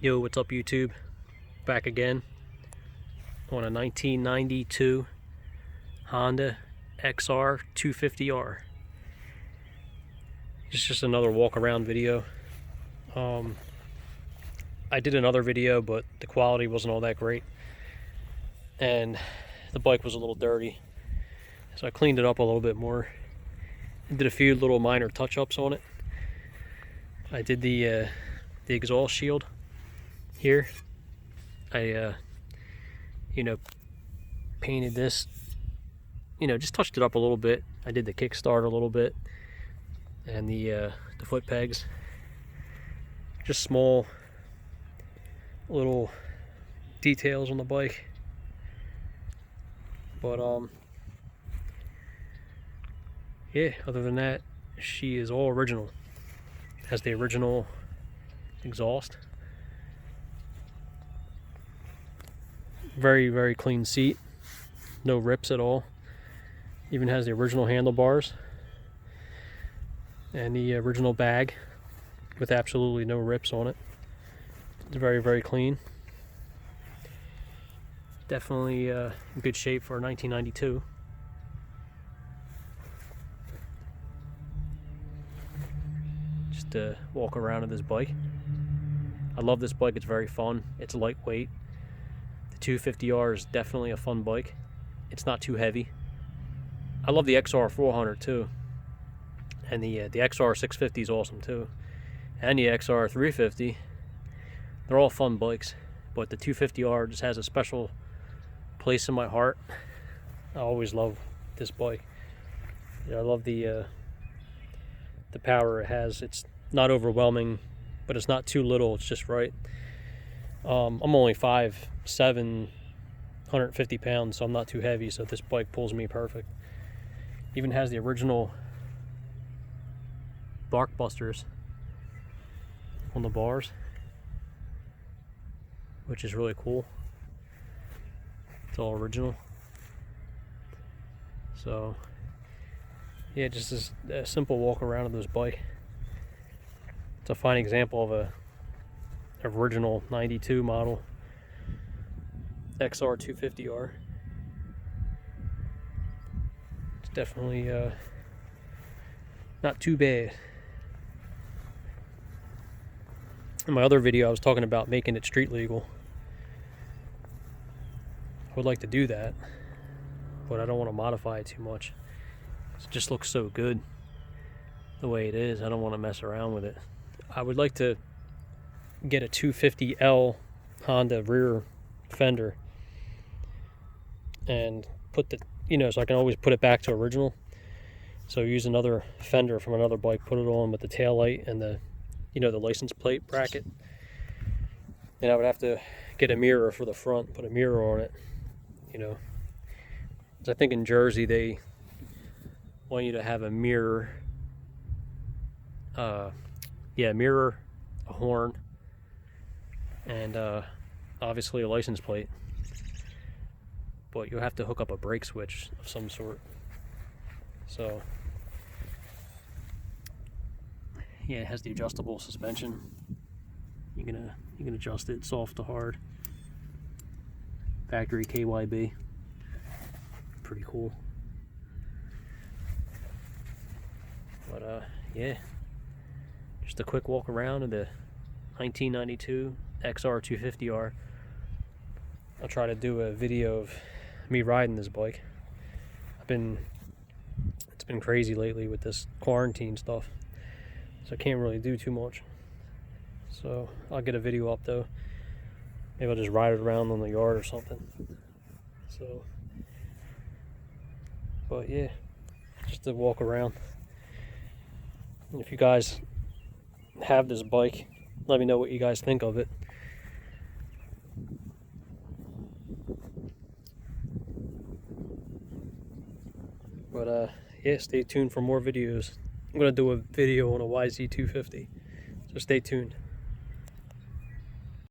Yo, what's up YouTube? Back again on a 1992 Honda XR 250R. It's just another walk around video. I did another video, but the quality wasn't all that great. And the bike was a little dirty. So I cleaned it up a little bit more. I did a few little minor touch-ups on it. I did the exhaust shield here. I painted this, just touched it up a little bit. I did the kickstart a little bit and the foot pegs. Just small little details on the bike. But yeah, other than that, she is all original. Has the original exhaust. Very, very clean seat. No rips at all. Even has the original handlebars. And the original bag with absolutely no rips on it. It's very, very clean. Definitely in good shape for 1992. Just to walk around in this bike. I love this bike. It's very fun. It's lightweight. The 250R is definitely a fun bike. It's not too heavy. I love the XR 400 too. And the XR 650 is awesome too. And the XR 350. They're all fun bikes. But the 250R just has a special place in my heart. I always love this bike. I love the power it has. It's not overwhelming, but it's not too little. It's just right. I'm only 5'7", 150 pounds, so I'm not too heavy, so this bike pulls me perfect. Even has the original bark busters on the bars, which is really cool. It's all original. So yeah, just a simple walk around of this bike. It's a fine example of a original 92 model XR 250R. It's definitely not too bad. In my other video, I was talking about making it street legal. I would like to do that, but I don't want to modify it too much. It just looks so good the way it is. I don't want to mess around with it. I would like to get a 250L Honda rear fender and put the, so I can always put it back to original. So use another fender from another bike, put it on with the tail light and the, the license plate bracket. And I would have to get a mirror for the front, put a mirror on it, 'Cause I think in Jersey they want you to have a mirror, mirror, a horn, and obviously a license plate. But you'll have to hook up a brake switch of some sort. So yeah, it has the adjustable suspension. You can adjust it soft to hard. Factory KYB. Pretty cool. But yeah, just a quick walk around of the 1992 XR 250R. I'll try to do a video of me riding this bike. It's been crazy lately with this quarantine stuff, so I can't really do too much. So I'll get a video up though. Maybe I'll just ride it around on the yard or something. So, but yeah, just to walk around. And if you guys have this bike, let me know what you guys think of it. But yeah, stay tuned for more videos. I'm gonna do a video on a YZ250, so stay tuned.